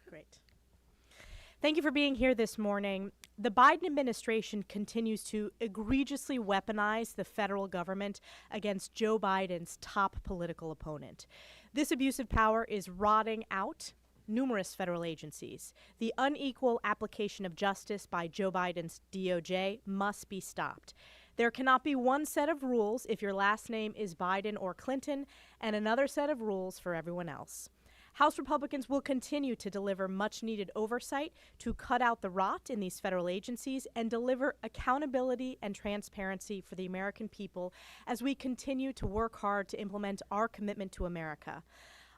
Great. Thank you for being here this morning. The Biden administration continues to egregiously weaponize the federal government against Joe Biden's top political opponent. This abuse of power is rotting out numerous federal agencies. The unequal application of justice by Joe Biden's DOJ must be stopped. There cannot be one set of rules if your last name is Biden or Clinton, and another set of rules for everyone else. House Republicans will continue to deliver much-needed oversight to cut out the rot in these federal agencies and deliver accountability and transparency for the American people as we continue to work hard to implement our commitment to America.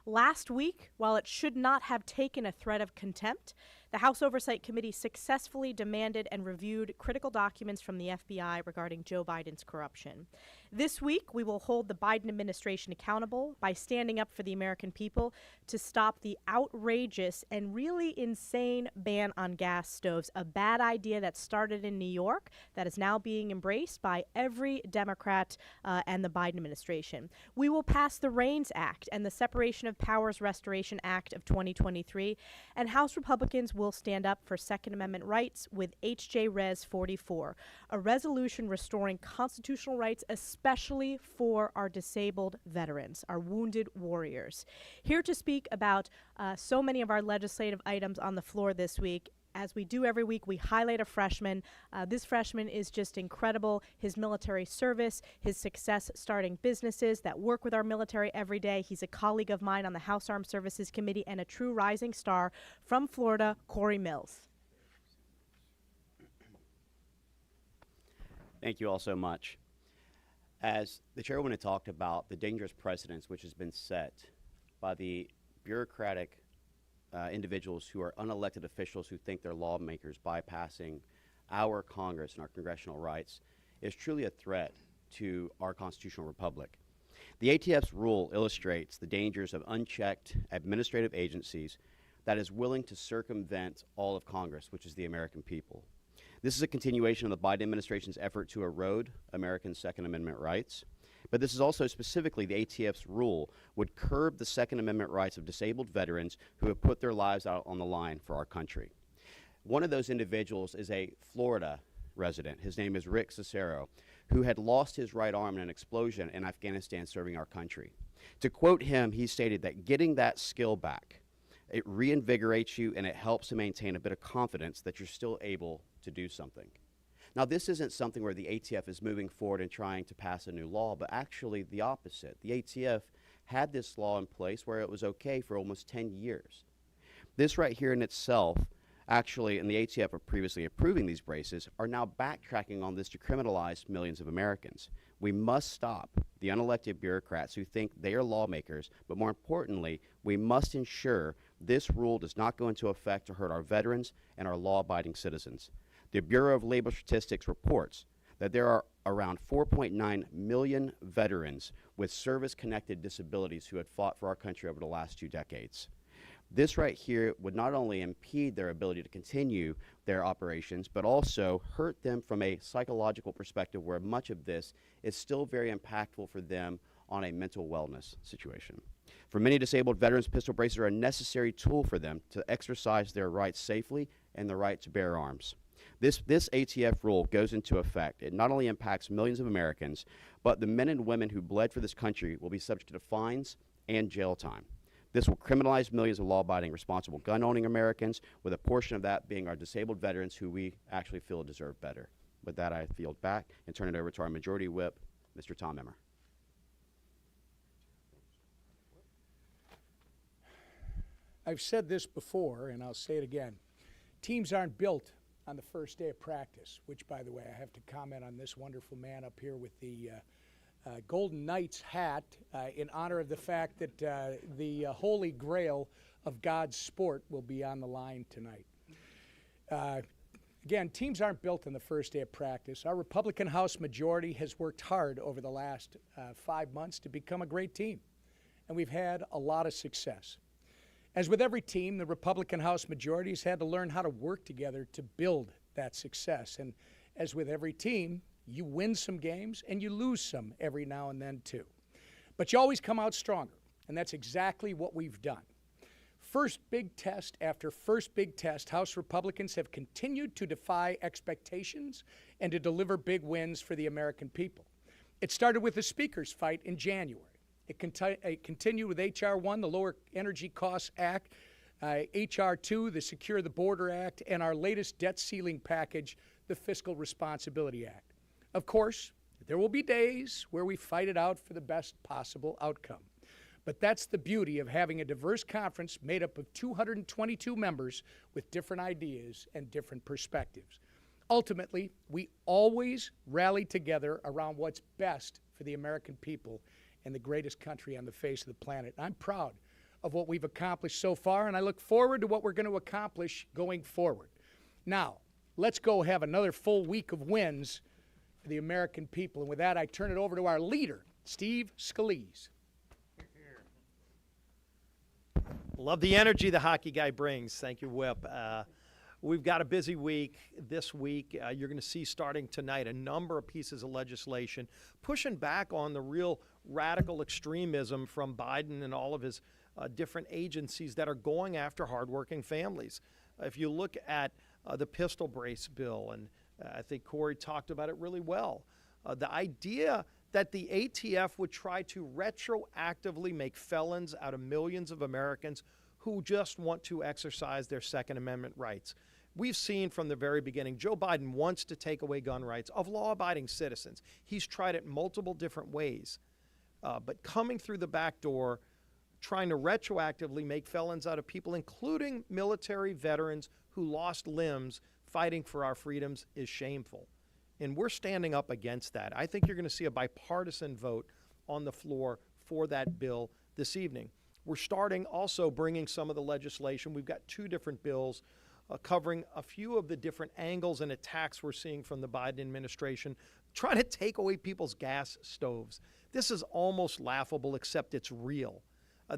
Last week, while it should not have taken a threat of contempt, the House Oversight Committee successfully demanded and reviewed critical documents from the FBI regarding Joe Biden's corruption. This week, we will hold the Biden administration accountable by standing up for the American people to stop the outrageous and really insane ban on gas stoves, a bad idea that started in New York that is now being embraced by every Democrat and the Biden administration. We will pass the REINS Act and the Separation of Powers Restoration Act of 2023, and House Republicans will stand up for Second Amendment rights with H.J. Res. 44, a resolution restoring constitutional rights, especially for our disabled veterans, our wounded warriors. Here to speak about so many of our legislative items on the floor this week. As we do every week, we highlight a freshman. This freshman is just incredible. His military service, his success starting businesses that work with our military every day. He's a colleague of mine on the House Armed Services Committee and a true rising star from Florida, Corey Mills. Thank you all so much. As the chairwoman had talked about, the dangerous precedence which has been set by the bureaucratic individuals who are unelected officials who think they're lawmakers bypassing our Congress and our congressional rights is truly a threat to our constitutional republic. The ATF's rule illustrates the dangers of unchecked administrative agencies that is willing to circumvent all of Congress, which is the American people. This is a continuation of the Biden administration's effort to erode Americans' Second Amendment rights. But this is also specifically the ATF's rule would curb the Second Amendment rights of disabled veterans who have put their lives out on the line for our country. One of those individuals is a Florida resident. His name is Rick Cicero, who had lost his right arm in an explosion in Afghanistan serving our country. To quote him, he stated that getting that skill back, it reinvigorates you and it helps to maintain a bit of confidence that you're still able to do something. Now, this isn't something where the ATF is moving forward and trying to pass a new law, but actually the opposite. The ATF had this law in place where it was okay for almost 10 years. This right here in itself, actually, and the ATF are previously approving these braces, are now backtracking on this to criminalize millions of Americans. We must stop the unelected bureaucrats who think they are lawmakers, but more importantly, we must ensure this rule does not go into effect to hurt our veterans and our law-abiding citizens. The Bureau of Labor Statistics reports that there are around 4.9 million veterans with service-connected disabilities who had fought for our country over the last 2 decades. This right here would not only impede their ability to continue their operations, but also hurt them from a psychological perspective where much of this is still very impactful for them on a mental wellness situation. For many disabled veterans, pistol braces are a necessary tool for them to exercise their rights safely and the right to bear arms. This ATF rule goes into effect. It not only impacts millions of Americans, but the men and women who bled for this country will be subject to fines and jail time. This will criminalize millions of law-abiding, responsible gun-owning Americans, with a portion of that being our disabled veterans who we actually feel deserve better. With that, I yield back and turn it over to our Majority Whip, Mr. Tom Emmer. I've said this before, and I'll say it again. Teams aren't built on the first day of practice, which, by the way, I have to comment on this wonderful man up here with the Golden Knights hat in honor of the fact that the holy grail of God's sport will be on the line tonight. Again, teams aren't built on the first day of practice. Our Republican House majority has worked hard over the last 5 months to become a great team, and we've had a lot of success. As with every team, the Republican House majority has had to learn how to work together to build that success. And as with every team, you win some games and you lose some every now and then too. But you always come out stronger, and that's exactly what we've done. first big test after first big test, House Republicans have continued to defy expectations and to deliver big wins for the American people. It started with the Speaker's fight in January. It continued with H.R. 1, the Lower Energy Costs Act, H.R. 2, the Secure the Border Act, and our latest debt ceiling package, the Fiscal Responsibility Act. Of course, there will be days where we fight it out for the best possible outcome. But that's the beauty of having a diverse conference made up of 222 members with different ideas and different perspectives. Ultimately, we always rally together around what's best for the American people and the greatest country on the face of the planet. I'm proud of what we've accomplished so far, and I look forward to what we're going to accomplish going forward. Now, let's go have another full week of wins for the American people. And with that, I turn it over to our leader, Steve Scalise. Love the energy the hockey guy brings. Thank you, Whip. We've got a busy week this week. You're going to see starting tonight a number of pieces of legislation pushing back on the real radical extremism from Biden and all of his different agencies that are going after hardworking families. If you look at the pistol brace bill, and I think Corey talked about it really well, the idea that the ATF would try to retroactively make felons out of millions of Americans who just want to exercise their Second Amendment rights. We've seen from the very beginning, Joe Biden wants to take away gun rights of law-abiding citizens. He's tried it multiple different ways. But coming through the back door, trying to retroactively make felons out of people, including military veterans who lost limbs fighting for our freedoms, is shameful. And we're standing up against that. I think you're going to see a bipartisan vote on the floor for that bill this evening. We're starting also bringing some of the legislation. We've got two different bills covering a few of the different angles and attacks we're seeing from the Biden administration, trying to take away people's gas stoves. This is almost laughable, except it's real.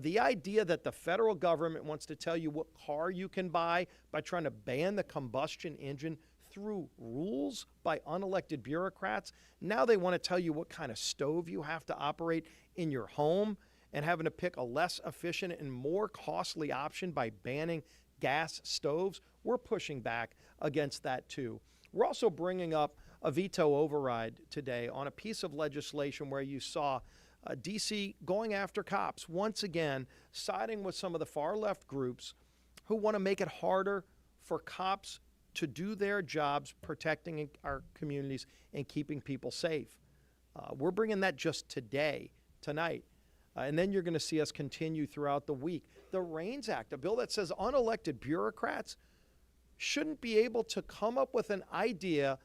The idea that the federal government wants to tell you what car you can buy by trying to ban the combustion engine through rules by unelected bureaucrats. Now they want to tell you what kind of stove you have to operate in your home, and having to pick a less efficient and more costly option by banning gas stoves. We're pushing back against that too. We're also bringing up a veto override today on a piece of legislation where you saw D.C. going after cops, once again siding with some of the far left groups who want to make it harder for cops to do their jobs protecting our communities and keeping people safe. We're bringing that just tonight. And then you're going to see us continue throughout the week. The REINS Act, a bill that says unelected bureaucrats shouldn't be able to come up with an idea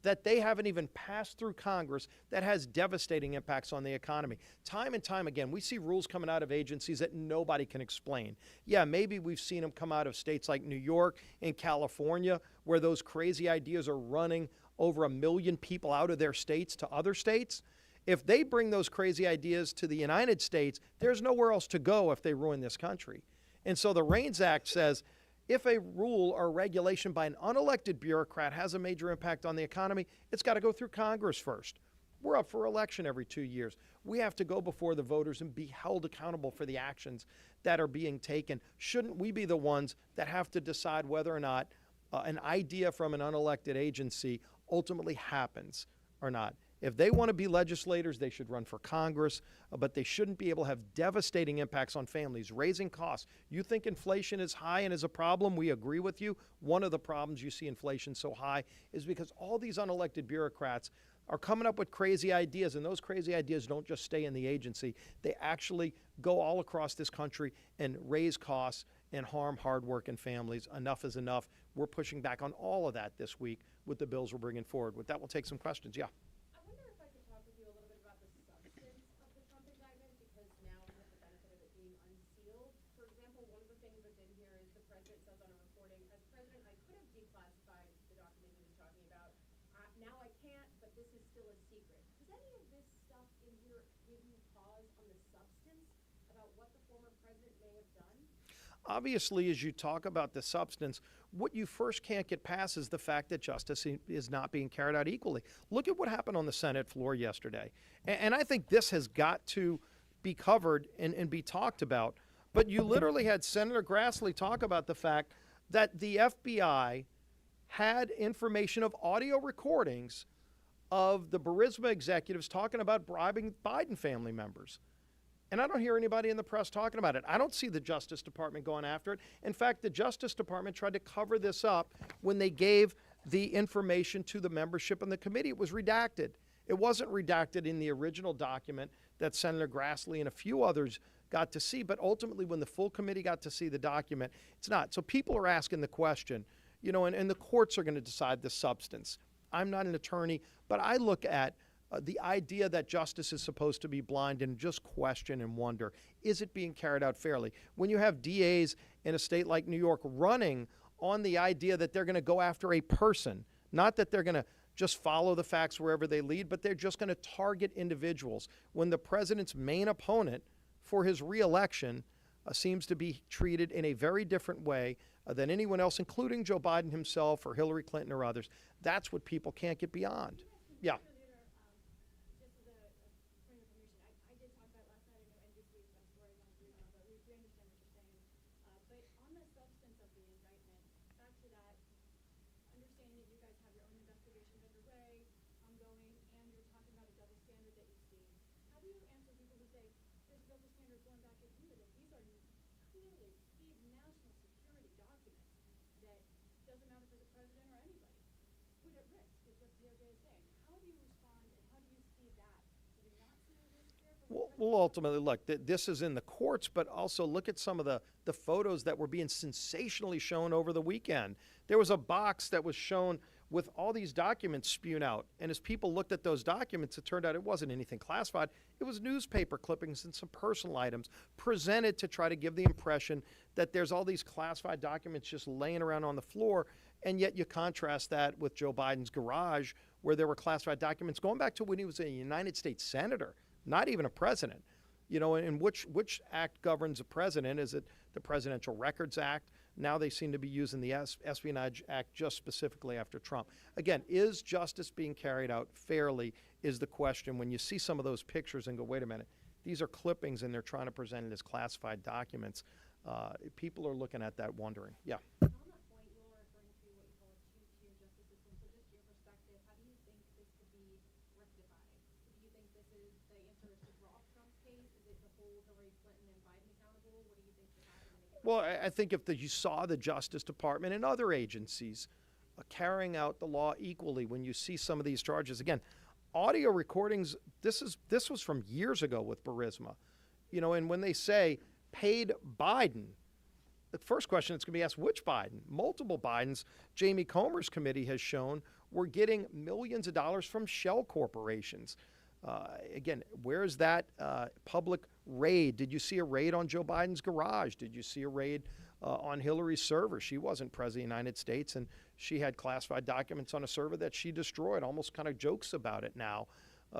that they haven't even passed through Congress that has devastating impacts on the economy. Time and time again, we see rules coming out of agencies that nobody can explain. Yeah, maybe we've seen them come out of states like New York and California, where those crazy ideas are running over 1 million people out of their states to other states. If they bring those crazy ideas to the United States, there's nowhere else to go if they ruin this country. And so the REINS Act says, if a rule or regulation by an unelected bureaucrat has a major impact on the economy, it's got to go through Congress first. We're up for election every 2 years. We have to go before the voters and be held accountable for the actions that are being taken. Shouldn't we be the ones that have to decide whether or not an idea from an unelected agency ultimately happens or not? If they want to be legislators, they should run for Congress, but they shouldn't be able to have devastating impacts on families, raising costs. You think inflation is high and is a problem? We agree with you. One of the problems you see inflation so high is because all these unelected bureaucrats are coming up with crazy ideas, and those crazy ideas don't just stay in the agency. They actually go all across this country and raise costs and harm hardworking families. Enough is enough. We're pushing back on all of that this week with the bills we're bringing forward. With that, we'll take some questions. Yeah. Obviously, as you talk about the substance, what you first can't get past is the fact that justice is not being carried out equally. Look at what happened on the Senate floor yesterday. And I think this has got to be covered and be talked about. But you literally had Senator Grassley talk about the fact that the FBI had information of audio recordings of the Burisma executives talking about bribing Biden family members. And I don't hear anybody in the press talking about it. I don't see the Justice Department going after it. In fact, the Justice Department tried to cover this up when they gave the information to the membership in the committee. It was redacted. It wasn't redacted in the original document that Senator Grassley and a few others got to see, but ultimately when the full committee got to see the document, it's not. So people are asking the question, and the courts are going to decide the substance. I'm not an attorney, but I look at the idea that justice is supposed to be blind and just question and wonder, is it being carried out fairly? When you have DAs in a state like New York running on the idea that they're going to go after a person, not that they're going to just follow the facts wherever they lead, but they're just going to target individuals. When the president's main opponent for his reelection seems to be treated in a very different way than anyone else, including Joe Biden himself or Hillary Clinton or others, that's what people can't get beyond. Yeah. Well, ultimately, look, this is in the courts, but also look at some of the photos that were being sensationally shown over the weekend. There was a box that was shown with all these documents spewed out. And as people looked at those documents, it turned out it wasn't anything classified. It was newspaper clippings and some personal items presented to try to give the impression that there's all these classified documents just laying around on the floor. And yet you contrast that with Joe Biden's garage, where there were classified documents going back to when he was a United States senator, not even a president. And which act governs a president? Is it the Presidential Records Act? Now they seem to be using the Espionage Act just specifically after Trump. Again, is justice being carried out fairly is the question. When you see some of those pictures and go, wait a minute, these are clippings and they're trying to present it as classified documents, people are looking at that wondering. Yeah. Well, I think if you saw the Justice Department and other agencies carrying out the law equally, when you see some of these charges, again, audio recordings, this was from years ago with Burisma, and when they say paid Biden, the first question that's going to be asked, which Biden? Multiple Bidens. Jamie Comer's committee has shown we're getting millions of dollars from shell corporations. Again, where's that public raid? Did you see a raid on Joe Biden's garage? Did you see a raid on Hillary's server? She wasn't president of the United States, and she had classified documents on a server that she destroyed, almost kind of jokes about it now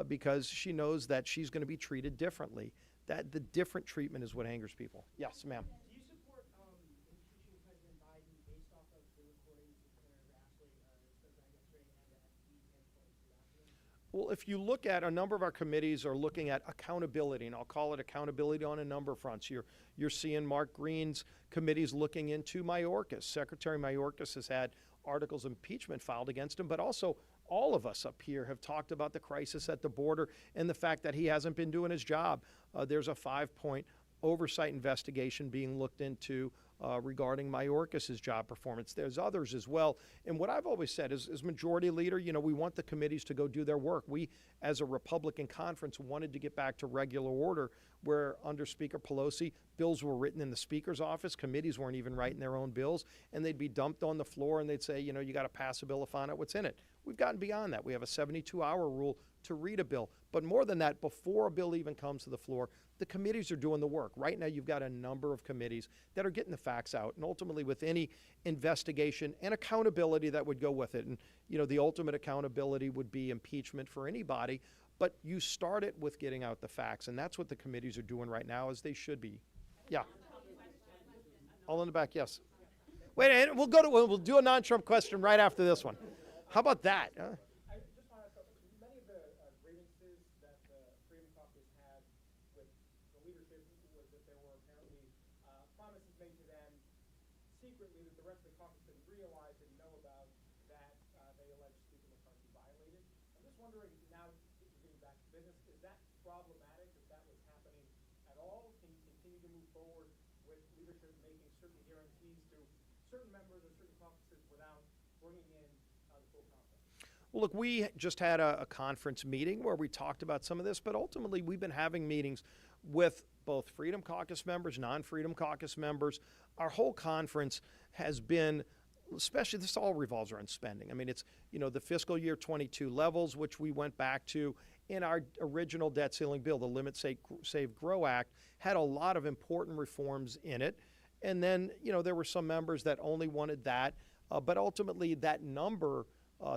because she knows that she's going to be treated differently. That the different treatment is what angers people. Yes, ma'am. Do you support impeaching President Biden based off of the recordings that Senator Grassley testified yesterday and that he had pointed to? Well, if you look at a number of our committees are looking at accountability, and I'll call it accountability on a number of fronts. You're seeing Mark Green's committees looking into Mayorkas. Secretary Mayorkas has had articles of impeachment filed against him, but also all of us up here have talked about the crisis at the border and the fact that he hasn't been doing his job. There's a 5-point oversight investigation being looked into regarding Mayorkas' job performance. There's others as well. And what I've always said is, as majority leader, we want the committees to go do their work. We, as a Republican conference, wanted to get back to regular order where under Speaker Pelosi, bills were written in the Speaker's office. Committees weren't even writing their own bills. And they'd be dumped on the floor and they'd say, you got to pass a bill to find out what's in it. We've gotten beyond that. We have a 72-hour rule to read a bill. But more than that, before a bill even comes to the floor, the committees are doing the work. Right now, you've got a number of committees that are getting the facts out. And ultimately, with any investigation and accountability that would go with it, and, the ultimate accountability would be impeachment for anybody. But you start it with getting out the facts. And that's what the committees are doing right now, as they should be. Yeah. All in the back, yes. Wait, and we'll do a non-Trump question right after this one. How about that? I just want to ask, many of the grievances that the Freedom Caucus had with the leadership was that there were apparently made to them secretly that the rest of the caucus didn't realize, didn't know about, that they alleged Speaker McCarthy violated. I'm just wondering now, if you're getting back to business, is that problematic if that was happening at all? Can you continue to move forward with leadership making certain guarantees to certain members of certain caucuses without bringing in the full conference? Well, look, we just had a conference meeting where we talked about some of this, but ultimately we've been having meetings with both Freedom Caucus members, non-Freedom Caucus members. Our whole conference has been, especially this all revolves around spending. I mean, it's, the fiscal year 22 levels, which we went back to in our original debt ceiling bill. The Limit, Save, Grow Act had a lot of important reforms in it. And then, there were some members that only wanted that. But ultimately, that number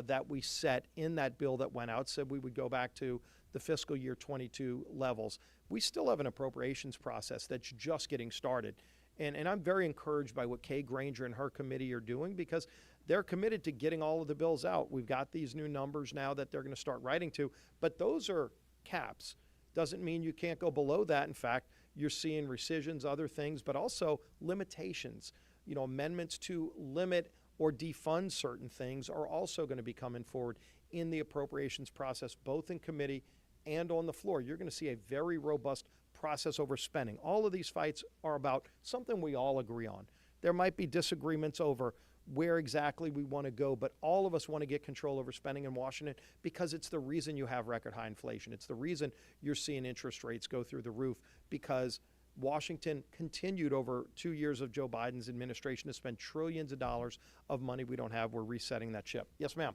that we set in that bill that went out said we would go back to the fiscal year 22 levels. We still have an appropriations process that's just getting started. And I'm very encouraged by what Kay Granger and her committee are doing because they're committed to getting all of the bills out. We've got these new numbers now that they're going to start writing to, but those are caps. Doesn't mean you can't go below that. In fact, you're seeing rescissions, other things, but also limitations. Amendments to limit or defund certain things are also going to be coming forward in the appropriations process, both in committee and on the floor. You're going to see a very robust process over spending. All of these fights are about something we all agree on. There might be disagreements over where exactly we want to go, but all of us want to get control over spending in Washington because it's the reason you have record high inflation. It's the reason you're seeing interest rates go through the roof because Washington continued over 2 years of Joe Biden's administration to spend trillions of dollars of money we don't have. We're resetting that ship. Yes, ma'am.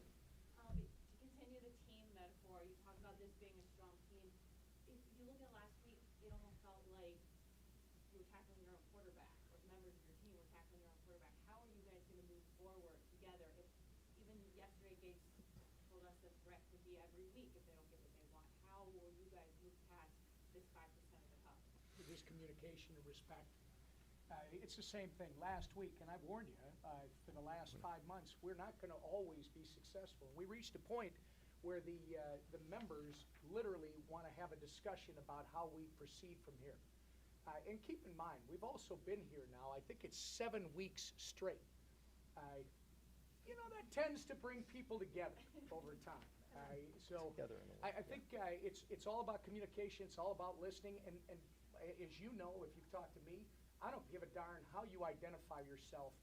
To continue the team metaphor, you talk about this being a strong team. If you look at last week, it almost felt like you were tackling your own quarterback, or members of your team were tackling your own quarterback. How are you guys going to move forward together? If even yesterday Gates told us the threat could be every week if they don't get what they want. How will you guys move past this 5% of the cup? With this communication and respect. It's the same thing last week, and I've warned you for the last 5 months, we're not going to always be successful. We reached a point where the members literally want to have a discussion about how we proceed from here. And keep in mind, we've also been here now, I think it's 7 weeks straight. That tends to bring people together over time. I think it's all about communication, it's all about listening, and as you know, if you've talked to me, I don't give a darn how you identify yourself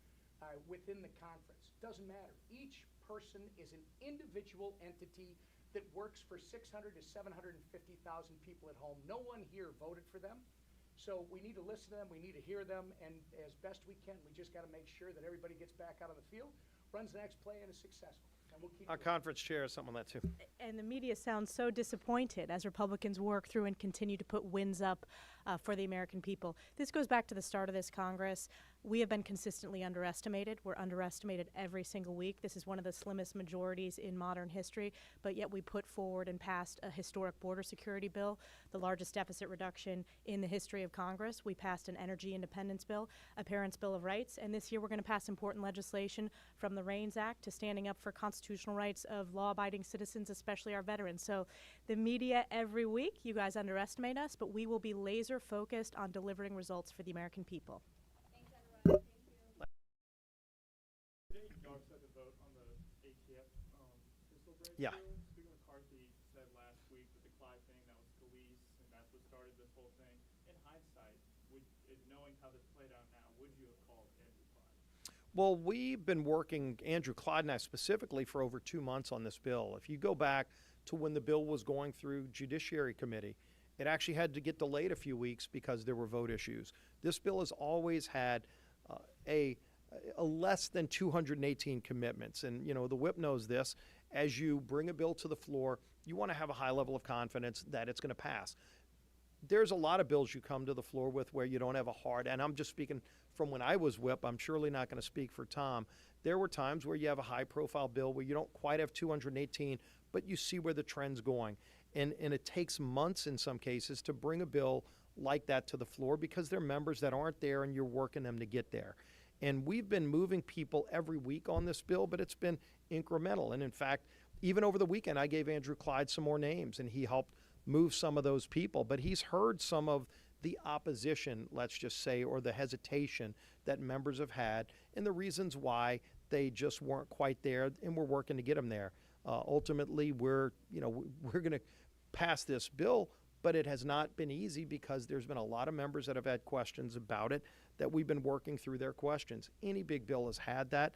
within the conference. Doesn't matter. Each person is an individual entity that works for 600 to 750,000 people at home. No one here voted for them. So we need to listen to them, we need to hear them, and as best we can, we just got to make sure that everybody gets back out on the field, runs the next play, and is successful. And we'll keep Our conference chair has something on that too. And the media sounds so disappointed as Republicans work through and continue to put wins up for the American people. This goes back to the start of this Congress. We have been consistently underestimated. We're underestimated every single week. This is one of the slimmest majorities in modern history, but yet we put forward and passed a historic border security bill, the largest deficit reduction in the history of Congress. We passed an energy independence bill, a Parents' Bill of Rights, and this year we're going to pass important legislation from the REINS Act to standing up for constitutional rights of law-abiding citizens, especially our veterans. So the media every week, you guys underestimate us, but we will be laser focused on delivering results for the American people. Thanks, everyone. Thank you. Today, you guys set the vote on the ATF pistol break Yeah. bill. Speaker McCarthy said last week that the Clyde thing, that was police, and that's what started this whole thing. In hindsight, knowing how this played out now, would you have called Andrew Clyde? Well, we've been working, Andrew Clyde and I specifically, for over 2 months on this bill. If you go back to when the bill was going through Judiciary Committee, it actually had to get delayed a few weeks because there were vote issues. This bill has always had a less than 218 commitments. And, the whip knows this. As you bring a bill to the floor, you want to have a high level of confidence that it's going to pass. There's a lot of bills you come to the floor with where you don't have a hard, and I'm just speaking from when I was whip, I'm surely not going to speak for Tom. There were times where you have a high-profile bill where you don't quite have 218, but you see where the trend's going. And it takes months in some cases to bring a bill like that to the floor because there are members that aren't there and you're working them to get there. And we've been moving people every week on this bill, but it's been incremental. And in fact, even over the weekend, I gave Andrew Clyde some more names, and he helped move some of those people. But he's heard some of the opposition, let's just say, or the hesitation that members have had, and the reasons why they just weren't quite there, and we're working to get them there. Ultimately, we're going to pass this bill, but it has not been easy because there's been a lot of members that have had questions about it that we've been working through their questions. Any big bill has had that.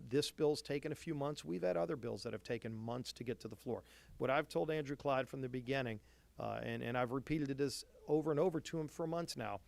This bill's taken a few months. We've had other bills that have taken months to get to the floor. What I've told Andrew Clyde from the beginning, and I've repeated this over and over to him for months now,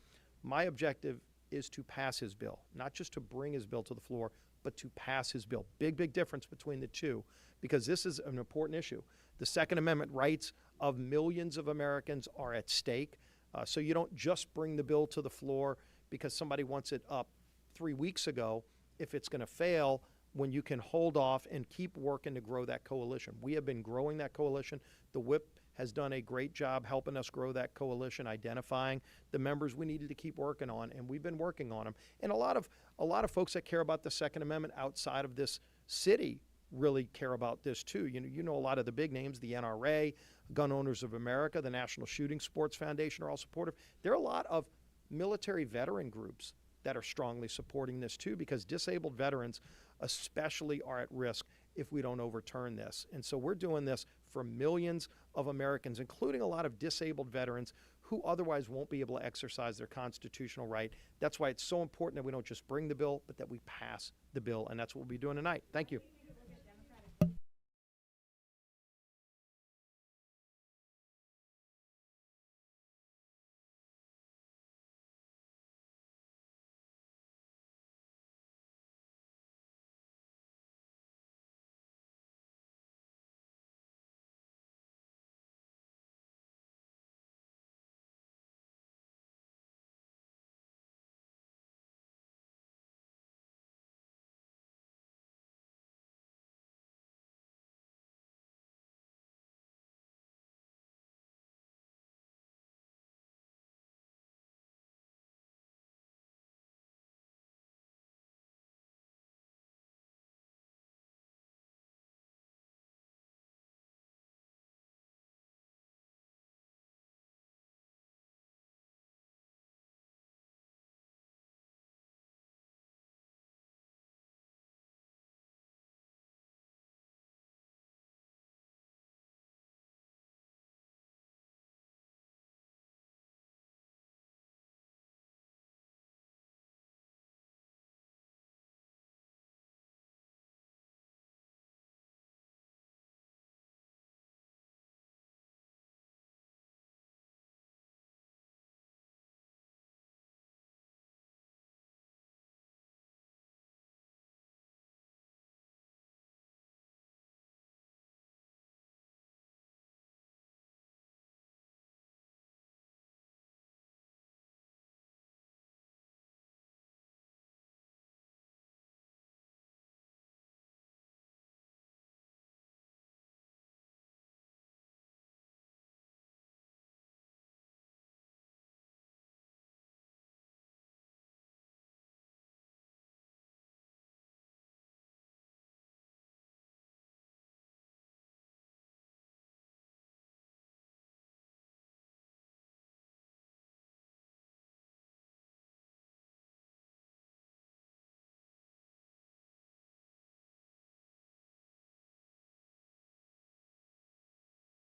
my objective is to pass his bill, not just to bring his bill to the floor, but to pass his bill. Big difference between the two, because this is an important issue. The Second Amendment rights of millions of Americans are at stake. So you don't just bring the bill to the floor because somebody wants it up 3 weeks ago if it's going to fail, when you can hold off and keep working to grow that coalition. We have been growing that coalition. The whip has done a great job helping us grow that coalition, identifying the members we needed to keep working on, and we've been working on them. And a lot of folks that care about the Second Amendment outside of this city really care about this too. You know a lot of the big names, the NRA, Gun Owners of America, the National Shooting Sports Foundation are all supportive. There are a lot of military veteran groups that are strongly supporting this too, because disabled veterans especially are at risk if we don't overturn this. And so we're doing this for millions of Americans, including a lot of disabled veterans who otherwise won't be able to exercise their constitutional right. That's why it's so important that we don't just bring the bill, but that we pass the bill, and that's what we'll be doing tonight. Thank you.